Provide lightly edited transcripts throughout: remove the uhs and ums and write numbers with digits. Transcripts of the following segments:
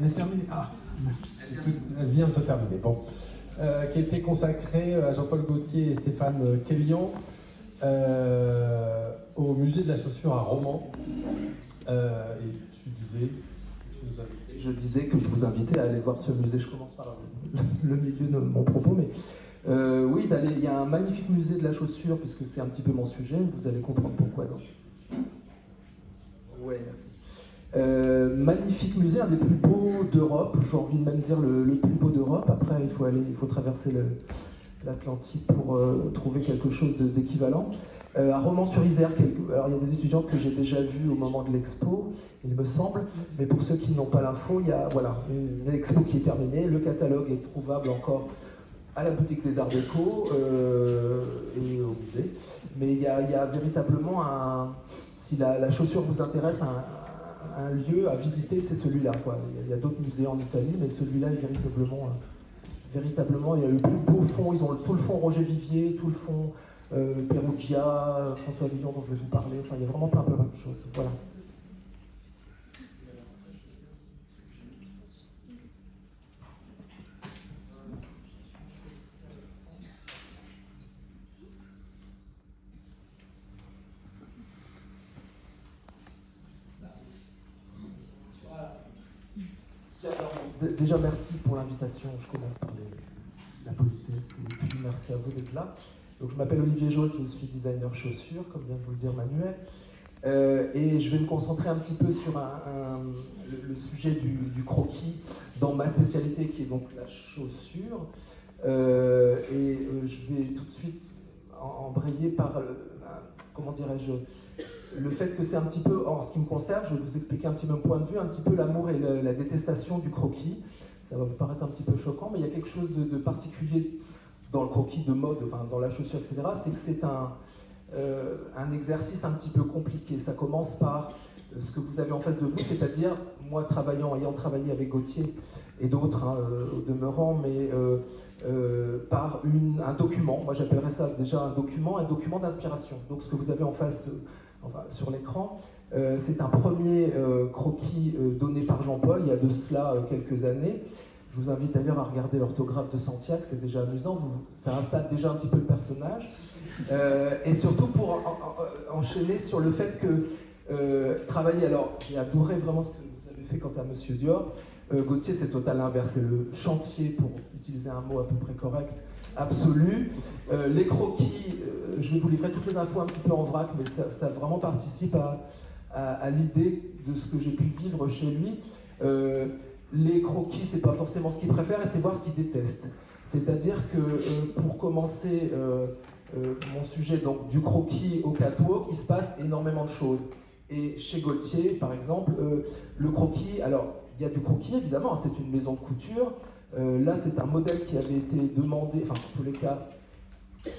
Elle est terminée. Ah, elle vient de se terminer. Bon. Qui était consacrée à Jean-Paul Gaultier et Stéphane Quélian au musée de la chaussure à Romans. Et tu disais, je disais que je vous invitais à aller voir ce musée. Je commence par le milieu de mon propos, mais oui, il y a un magnifique musée de la chaussure, puisque c'est un petit peu mon sujet. Vous allez comprendre pourquoi. Oui, merci. Magnifique musée, un des plus beaux d'Europe. J'ai envie de même dire le plus beau d'Europe. Après, il faut traverser l'Atlantique pour trouver quelque chose d'équivalent. À Romans-sur-Isère, alors il y a des étudiants que j'ai déjà vus au moment de l'expo, il me semble, mais pour ceux qui n'ont pas l'info, il y a une expo qui est terminée, le catalogue est trouvable encore à la boutique des Arts Déco et au musée, mais il y a véritablement si la chaussure vous intéresse, un lieu à visiter, c'est celui-là, quoi. Il y a d'autres musées en Italie, mais celui-là est véritablement, il y a le plus beau fond, ils ont tout le fond Roger Vivier, tout le fond Perugia, François Villon dont je vais vous parler, enfin il y a vraiment plein de choses. Voilà. Déjà merci pour l'invitation, je commence par la politesse et puis merci à vous d'être là. Donc, je m'appelle Olivier Jaune, je suis designer chaussures, comme vient de vous le dire Manuel. Et je vais me concentrer un petit peu sur le sujet du croquis dans ma spécialité qui est donc la chaussure. Je vais tout de suite embrayer par, comment dirais-je, le fait que c'est un petit peu, en ce qui me concerne, je vais vous expliquer un petit peu mon point de vue, un petit peu l'amour et la détestation du croquis. Ça va vous paraître un petit peu choquant, mais il y a quelque chose de particulier dans le croquis de mode, enfin dans la chaussure, etc., c'est que c'est un exercice un petit peu compliqué. Ça commence par ce que vous avez en face de vous, c'est-à-dire, moi ayant travaillé avec Gaultier et d'autres au demeurant, mais par un document, moi j'appellerais ça déjà un document d'inspiration. Donc ce que vous avez en face, sur l'écran, c'est un premier croquis donné par Jean-Paul, il y a de cela quelques années. Je vous invite d'ailleurs à regarder l'orthographe de Santiago, c'est déjà amusant, ça installe déjà un petit peu le personnage. Et surtout pour enchaîner sur le fait que travailler, alors j'ai adoré vraiment ce que vous avez fait quant à Monsieur Dior. Gaultier, c'est total l'inverse, c'est le chantier, pour utiliser un mot à peu près correct, absolu. Les croquis, je vais vous livrer toutes les infos un petit peu en vrac, mais ça vraiment participe à l'idée de ce que j'ai pu vivre chez lui. Les croquis, c'est pas forcément ce qu'il préfère, et c'est voir ce qu'il déteste. C'est-à-dire que, pour commencer mon sujet donc, du croquis au catwalk, il se passe énormément de choses. Et chez Gaultier, par exemple, le croquis, alors il y a du croquis évidemment, c'est une maison de couture. Là, c'est un modèle qui avait été demandé, enfin, en tous les cas,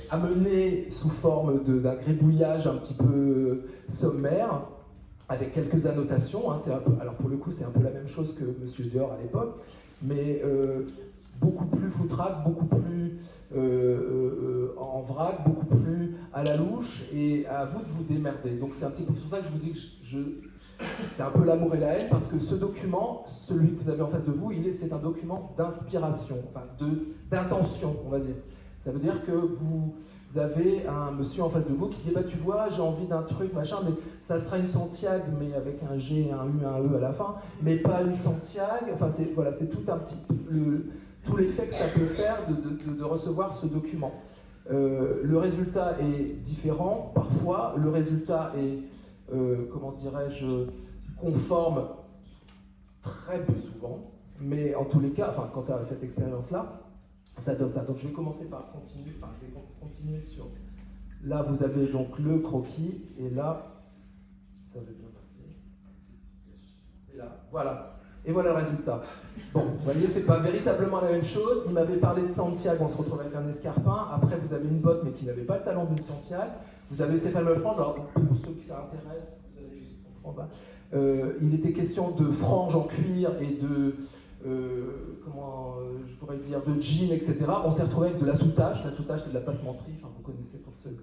amené sous forme d'un gribouillage un petit peu sommaire, avec quelques annotations, alors pour le coup c'est un peu la même chose que Monsieur Dior à l'époque, mais beaucoup plus foutraque, beaucoup plus en vrac, beaucoup plus à la louche, et à vous de vous démerder. Donc c'est un petit peu pour ça que je vous dis que c'est un peu l'amour et la haine, parce que ce document, celui que vous avez en face de vous, c'est un document d'inspiration, enfin d'intention, on va dire. Ça veut dire que vous avez un monsieur en face de vous qui dit « bah tu vois, j'ai envie d'un truc, machin, mais ça sera une Santiago, mais avec un G, un U, un E à la fin, mais pas une Santiago ». Enfin, c'est tout un petit peu tout l'effet que ça peut faire de recevoir ce document. Le résultat est différent, parfois. Le résultat est, comment dirais-je, conforme très peu souvent, mais en tous les cas, enfin, quant à cette expérience-là, ça donne ça. Donc je vais commencer par continuer sur... Là, vous avez donc le croquis, et là, ça va bien passer. C'est là, voilà. Et voilà le résultat. Bon, vous voyez, c'est pas véritablement la même chose. Il m'avait parlé de Santiago, on se retrouve avec un escarpin. Après, vous avez une botte, mais qui n'avait pas le talon d'une Santiago. Vous avez ces fameuses franges. Alors, pour ceux qui s'intéressent, vous allez comprendre. Il était question de franges en cuir et de... je pourrais dire, de jeans, etc. On s'est retrouvé avec de la soutache. La soutache, c'est de la passementerie, enfin, vous connaissez pour ceux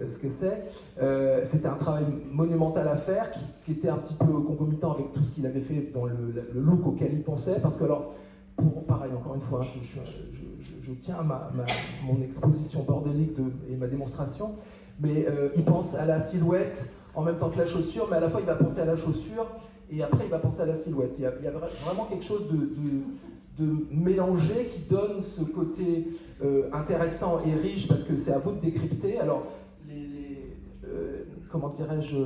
ce que c'est. C'était un travail monumental à faire qui était un petit peu concomitant avec tout ce qu'il avait fait dans le look auquel il pensait. Parce que, alors, pareil, encore une fois, je tiens à mon exposition bordélique et ma démonstration, mais il pense à la silhouette en même temps que la chaussure, mais à la fois il va penser à la chaussure et après il va penser à la silhouette. Il y a vraiment quelque chose de mélangé qui donne ce côté intéressant et riche, parce que c'est à vous de décrypter. Alors, comment dirais-je,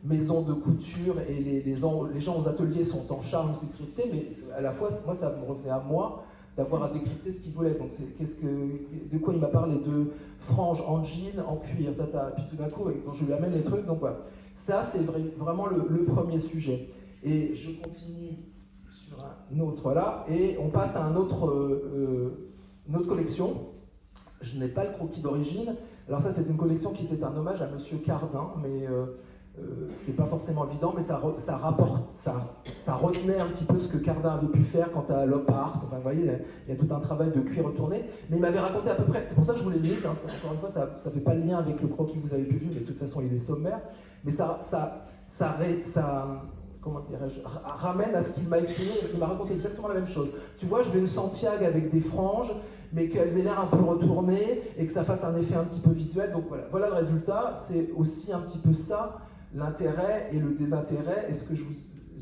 maisons de couture et les gens aux ateliers sont en charge de décrypter, mais à la fois, moi, ça me revenait à moi d'avoir à décrypter ce qu'il voulait. Donc, de quoi il m'a parlé? De franges en jean, en cuir, tata. Puis tout d'un coup, quand je lui amène les trucs, donc voilà. Ça, c'est vraiment le premier sujet. Et je continue sur un autre là, et on passe à une autre collection. Je n'ai pas le croquis d'origine. Alors ça, c'est une collection qui était un hommage à Monsieur Cardin, mais c'est pas forcément évident, mais ça retenait un petit peu ce que Cardin avait pu faire quant à l'op art. Enfin, vous voyez, il y a tout un travail de cuir retourné, mais il m'avait raconté à peu près, c'est pour ça que je vous l'ai mis, encore une fois, ça fait pas le lien avec le croquis que vous avez pu voir, mais de toute façon, il est sommaire, mais ça comment dirais-je, ramène à ce qu'il m'a exprimé. Il m'a raconté exactement la même chose. Tu vois, je veux une Santiago avec des franges, mais qu'elles aient l'air un peu retournées et que ça fasse un effet un petit peu visuel. Donc voilà le résultat. C'est aussi un petit peu ça, l'intérêt et le désintérêt. Et ce que je vous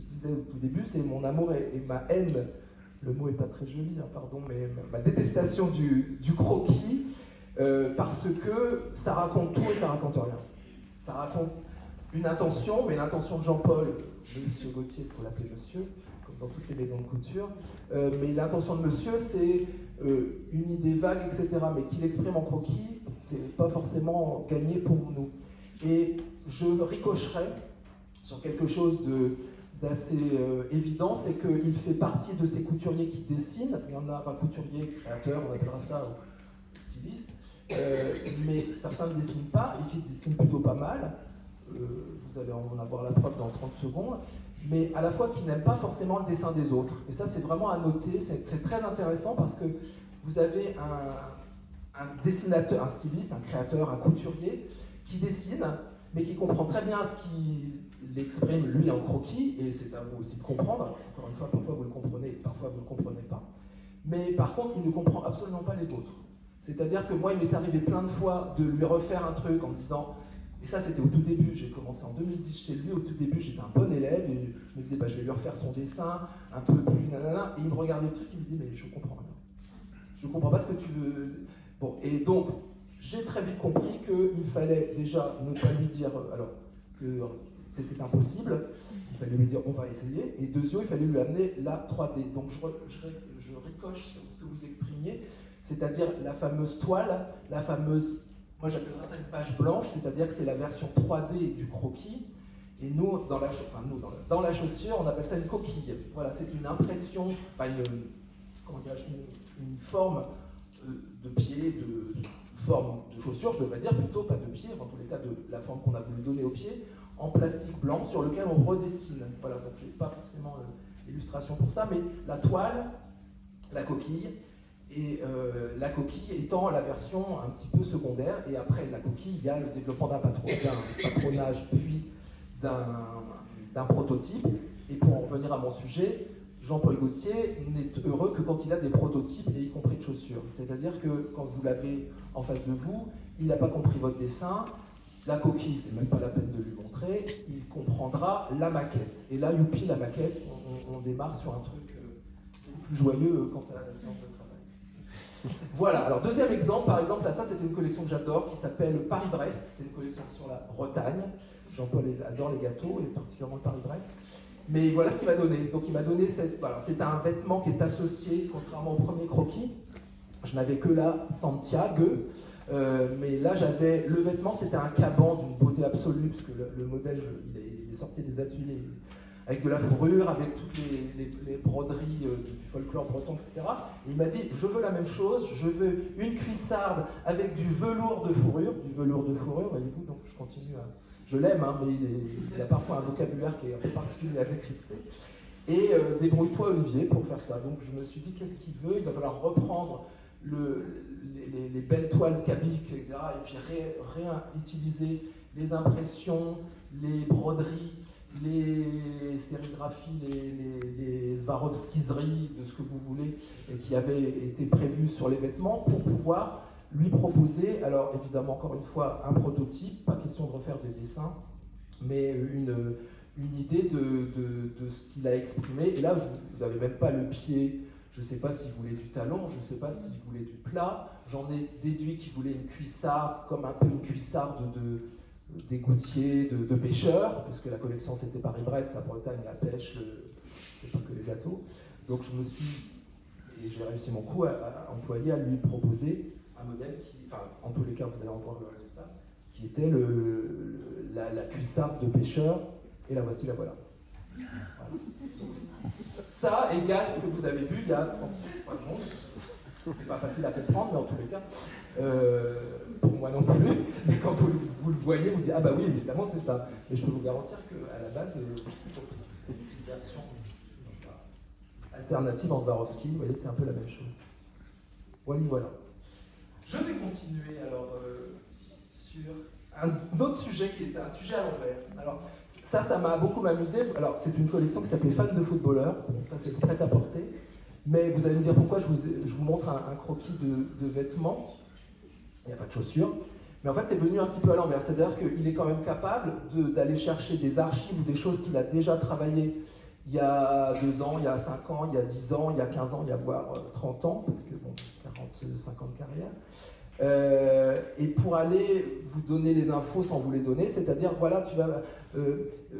disais au tout début, c'est mon amour et ma haine. Le mot n'est pas très joli, hein, pardon, mais ma détestation du croquis, parce que ça raconte tout et ça raconte rien. Ça raconte une intention, mais l'intention de Jean-Paul, Monsieur Gaultier, il faut l'appeler Monsieur, comme dans toutes les maisons de couture, mais l'intention de Monsieur, c'est une idée vague, etc., mais qu'il exprime en croquis, c'est pas forcément gagné pour nous. Et je ricocherai sur quelque chose d'assez évident, c'est qu'il fait partie de ces couturiers qui dessinent. Il y en a, enfin, couturiers, créateurs, on appellera ça, ou stylistes, mais certains ne dessinent pas et qui dessinent plutôt pas mal. Vous allez en avoir la preuve dans 30 secondes, mais à la fois qui n'aiment pas forcément le dessin des autres. Et ça, c'est vraiment à noter, c'est très intéressant parce que vous avez un dessinateur, un styliste, un créateur, un couturier qui dessine, mais qui comprend très bien ce qu'il exprime lui en croquis, et c'est à vous aussi de comprendre. Encore une fois, parfois vous le comprenez, parfois vous ne le comprenez pas. Mais par contre, il ne comprend absolument pas les vôtres. C'est-à-dire que moi, il m'est arrivé plein de fois de lui refaire un truc en me disant... Et ça, c'était au tout début, j'ai commencé en 2010 chez lui, au tout début, j'étais un bon élève, et je me disais, je vais lui refaire son dessin, un peu plus nanana, et il me regardait le truc, il me dit, mais je comprends rien. Je comprends pas ce que tu veux... Bon, et donc, j'ai très vite compris qu'il fallait déjà ne pas lui dire, alors, que c'était impossible, il fallait lui dire, on va essayer, et deuxièmement, il fallait lui amener la 3D. Donc, je ricoche sur ce que vous exprimiez, c'est-à-dire la fameuse toile, la fameuse... Moi, j'appellerais ça une page blanche, c'est-à-dire que c'est la version 3D du croquis. Et nous, dans la chaussure, on appelle ça une coquille. Voilà, c'est une impression, enfin une forme de pied, de forme de chaussure, je devrais dire plutôt, pas de pied, en tous les cas de la forme qu'on a voulu donner au pied, en plastique blanc sur lequel on redessine. Voilà, donc je n'ai pas forcément l'illustration pour ça, mais la toile, la coquille, et la coquille étant la version un petit peu secondaire, et après la coquille, il y a le développement d'un patronage, puis d'un prototype. Et pour en revenir à mon sujet, Jean-Paul Gaultier n'est heureux que quand il a des prototypes, et y compris de chaussures. C'est-à-dire que quand vous l'avez en face de vous, il n'a pas compris votre dessin, la coquille, c'est même pas la peine de lui montrer, il comprendra la maquette. Et là, youpi, la maquette, on démarre sur un truc plus joyeux quant à la séance de travail. Voilà, alors deuxième exemple, par exemple, là, ça c'était une collection que j'adore qui s'appelle Paris-Brest, c'est une collection sur la Bretagne. Jean-Paul adore les gâteaux, et particulièrement le Paris-Brest. Mais voilà ce qu'il m'a donné. Donc il m'a donné c'est un vêtement qui est associé, contrairement au premier croquis. Je n'avais que la Santiago, mais là j'avais le vêtement, c'était un caban d'une beauté absolue, parce que le modèle, il est sorti des ateliers avec de la fourrure, avec toutes les broderies du folklore breton, etc. Et il m'a dit, je veux la même chose, je veux une cuissarde avec du velours de fourrure, voyez-vous, donc je continue à... Je l'aime, hein, mais il a parfois un vocabulaire qui est un peu particulier à décrypter. Et débrouille-toi, Olivier, pour faire ça. Donc je me suis dit, qu'est-ce qu'il veut? Il va falloir reprendre les belles toiles kabyles, etc. Et puis réutiliser les impressions, les broderies, les sérigraphies, les Swarovskiseries, de ce que vous voulez, et qui avaient été prévues sur les vêtements pour pouvoir lui proposer, alors évidemment encore une fois un prototype, pas question de refaire des dessins, mais une idée de ce qu'il a exprimé. Et là, vous n'avez même pas le pied, je ne sais pas s'il voulait du talon, je ne sais pas s'il voulait du plat, j'en ai déduit qu'il voulait une cuissarde, comme un peu une cuissarde d'égoutier, de pêcheurs, parce que la collection c'était Paris-Brest, la Bretagne, la pêche, c'est pas que les gâteaux. Donc je me suis, et j'ai réussi mon coup, à employer, à lui proposer un modèle qui, enfin en tous les cas vous allez en voir le résultat, qui était la cuissarde de pêcheur, et la voici, la voilà. Voilà. Donc, ça égale ce que vous avez vu il y a 33 secondes. C'est pas facile à comprendre, mais en tous les cas, pour moi non plus, mais quand vous le voyez, vous dites ah bah oui, évidemment c'est ça. Mais je peux vous garantir qu'à la base, c'est une petite version alternative en Swarovski, vous voyez, c'est un peu la même chose. Voilà. Je vais continuer alors sur un autre sujet qui est un sujet à l'envers. Alors ça m'a beaucoup amusé. Alors c'est une collection qui s'appelait Fans de footballeurs. Ça c'est prêt à porter. Mais vous allez me dire pourquoi je vous montre un croquis de vêtements. Il n'y a pas de chaussures. Mais en fait, c'est venu un petit peu à l'envers. C'est-à-dire qu'il est quand même capable d'aller chercher des archives ou des choses qu'il a déjà travaillées il y a 2 ans, il y a 5 ans, il y a 10 ans, il y a 15 ans, il y a voire 30 ans, parce que bon, 45 ans de carrière. Et pour aller vous donner les infos sans vous les donner, c'est-à-dire, voilà,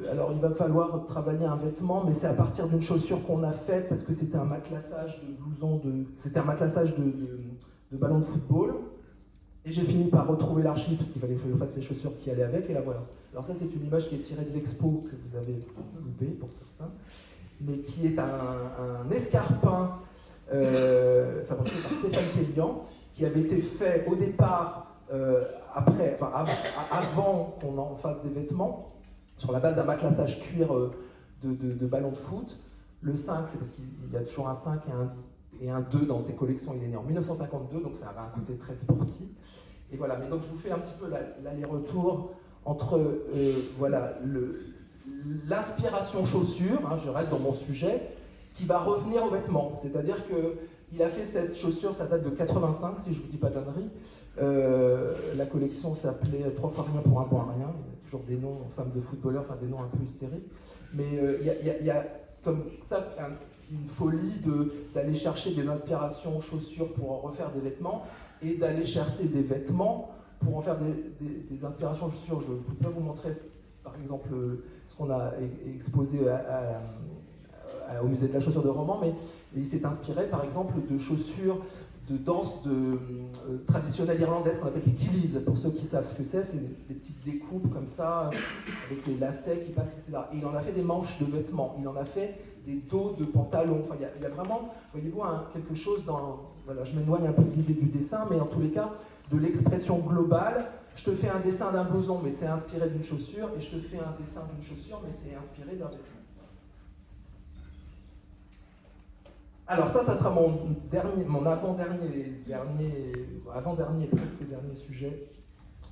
alors il va falloir travailler un vêtement, mais c'est à partir d'une chaussure qu'on a faite, parce que c'était un matelassage de blouson, c'était un matelassage de ballon de football. Et j'ai fini par retrouver l'archive, parce qu'il fallait que je fasse les chaussures qui allaient avec, et la voilà. Alors ça, c'est une image qui est tirée de l'expo, que vous avez loupé pour certains, mais qui est un escarpin fabriqué par Stéphane Kellian, qui avait été fait au départ, avant qu'on en fasse des vêtements, sur la base d'un matelassage cuir de ballon de foot. Le 5, c'est parce qu'il y a toujours un 5 et un 2 dans ses collections. Il est né en 1952, donc ça avait un côté très sportif. Et voilà, mais donc je vous fais un petit peu l'aller-retour entre l'inspiration chaussure, hein, je reste dans mon sujet, qui va revenir aux vêtements. C'est-à-dire qu'il a fait cette chaussure, ça date de 85, si je ne vous dis pas d'ânerie. La collection s'appelait 3 fois rien pour un bon à rien. Il y a toujours des noms en femmes de footballeurs, enfin des noms un peu hystériques. Mais il y a comme ça une folie d'aller chercher des inspirations chaussures pour en refaire des vêtements, et d'aller chercher des vêtements pour en faire des inspirations chaussures. Je peux pas vous montrer, par exemple, ce qu'on a exposé au musée de la chaussure de Romans, mais il s'est inspiré, par exemple, de chaussures de danse traditionnelle irlandaise qu'on appelle les gillies. Pour ceux qui savent ce que c'est des petites découpes comme ça, avec les lacets qui passent, etc. Et il en a fait des manches de vêtements, il en a fait des dos de pantalons. Enfin, il y a vraiment, voyez-vous, quelque chose dans... Voilà, je m'éloigne un peu de l'idée du dessin, mais en tous les cas, de l'expression globale. Je te fais un dessin d'un blouson, mais c'est inspiré d'une chaussure, et je te fais un dessin d'une chaussure, mais c'est inspiré d'un vêtement. Alors ça sera mon avant-dernier, presque dernier sujet.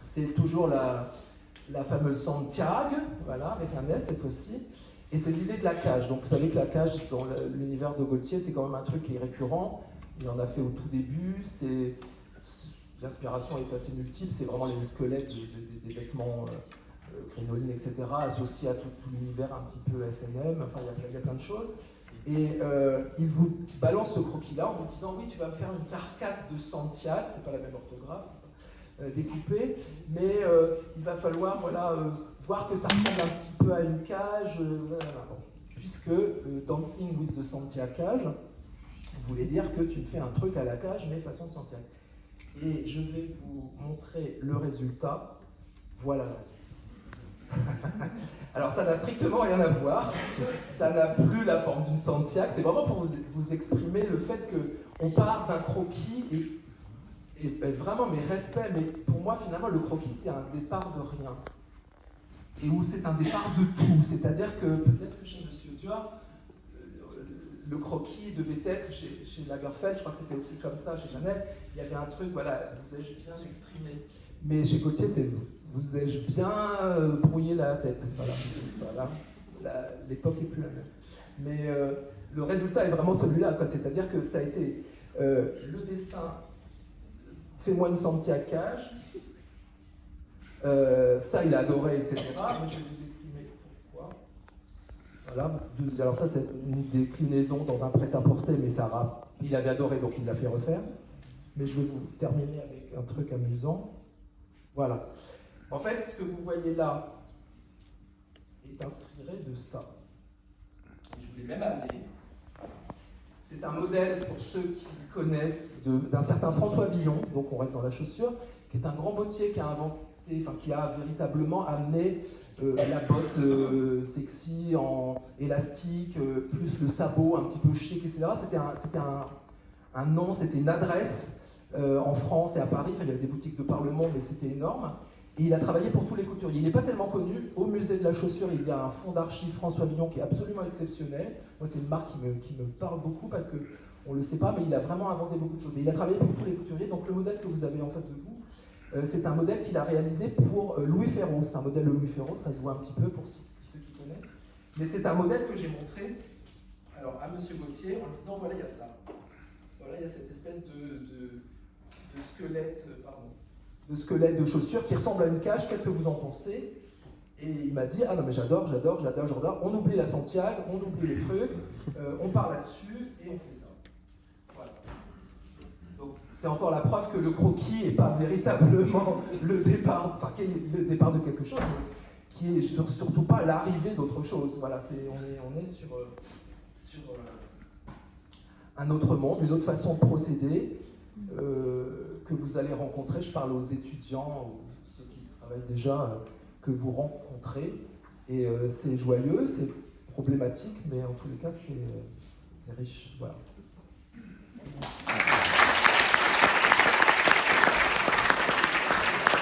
C'est toujours la fameuse Santiago, voilà, avec un S cette fois-ci. Et c'est l'idée de la cage. Donc vous savez que la cage, dans l'univers de Gaultier, c'est quand même un truc qui est récurrent. Il en a fait au tout début. L'inspiration est assez multiple. C'est vraiment les squelettes des vêtements crinoline, etc., associés à tout l'univers un petit peu SNM. Enfin, il y a plein de choses. Et il vous balance ce croquis-là en vous disant oui, tu vas me faire une carcasse de Santiago, c'est pas la même orthographe, découpée, mais il va falloir voir que ça ressemble un petit peu à une cage, puisque Dancing with the Santiago cage voulait dire que tu fais un truc à la cage, mais façon Santiago. Et je vais vous montrer le résultat. Voilà le résultat. Alors ça n'a strictement rien à voir, ça n'a plus la forme d'une Santiago, c'est vraiment pour vous exprimer le fait qu'on part d'un croquis et vraiment mes respects, mais pour moi finalement le croquis c'est un départ de rien, et où c'est un départ de tout, c'est-à-dire que peut-être que chez Monsieur Dior, le croquis devait être chez Lagerfeld, je crois que c'était aussi comme ça chez Chanel, il y avait un truc, voilà, vous ai-je bien exprimé. Mais chez Gaultier, c'est vous ai-je bien brouillé la tête. Voilà. L'époque n'est plus la même. Mais le résultat est vraiment celui-là, quoi. C'est-à-dire que ça a été le dessin, fais-moi une Santiago, ça il a adoré, etc. Mais je vais vous exprimer pourquoi. Voilà. Alors ça c'est une déclinaison dans un prêt-à-porter, mais il avait adoré, donc il l'a fait refaire. Mais je vais vous terminer avec un truc amusant. Voilà. En fait, ce que vous voyez là est inspiré de ça. Et je vous l'ai même amené. C'est un modèle, pour ceux qui connaissent, d'un certain François Villon, donc on reste dans la chaussure, qui est un grand bottier qui a inventé, enfin qui a véritablement amené la botte sexy en élastique, plus le sabot un petit peu chic, etc. C'était un nom, c'était une adresse en France et à Paris. Enfin, il y avait des boutiques de par le monde, mais c'était énorme. Et il a travaillé pour tous les couturiers. Il n'est pas tellement connu. Au musée de la chaussure, il y a un fonds d'archives François Villon qui est absolument exceptionnel. Moi, c'est une marque qui me parle beaucoup parce qu'on ne le sait pas, mais il a vraiment inventé beaucoup de choses. Et il a travaillé pour tous les couturiers. Donc le modèle que vous avez en face de vous, c'est un modèle qu'il a réalisé pour Louis Ferraud. C'est un modèle de Louis Ferraud, ça se voit un petit peu pour ceux qui connaissent. Mais c'est un modèle que j'ai montré alors, à Monsieur Gaultier en lui disant, voilà, il y a ça. Voilà, il y a cette espèce de squelette de chaussure qui ressemble à une cage, qu'est-ce que vous en pensez? Et il m'a dit, ah non mais j'adore, on oublie la Santiago, on oublie les trucs, on part là-dessus et on fait ça. Voilà. Donc c'est encore la preuve que le croquis n'est pas véritablement le départ, enfin qui est le départ de quelque chose, mais qui est surtout pas l'arrivée d'autre chose. Voilà, on est sur un autre monde, une autre façon de procéder. Que vous allez rencontrer, je parle aux étudiants ou ceux qui travaillent déjà, que vous rencontrez. Et c'est joyeux, c'est problématique, mais en tous les cas, c'est riche. Voilà.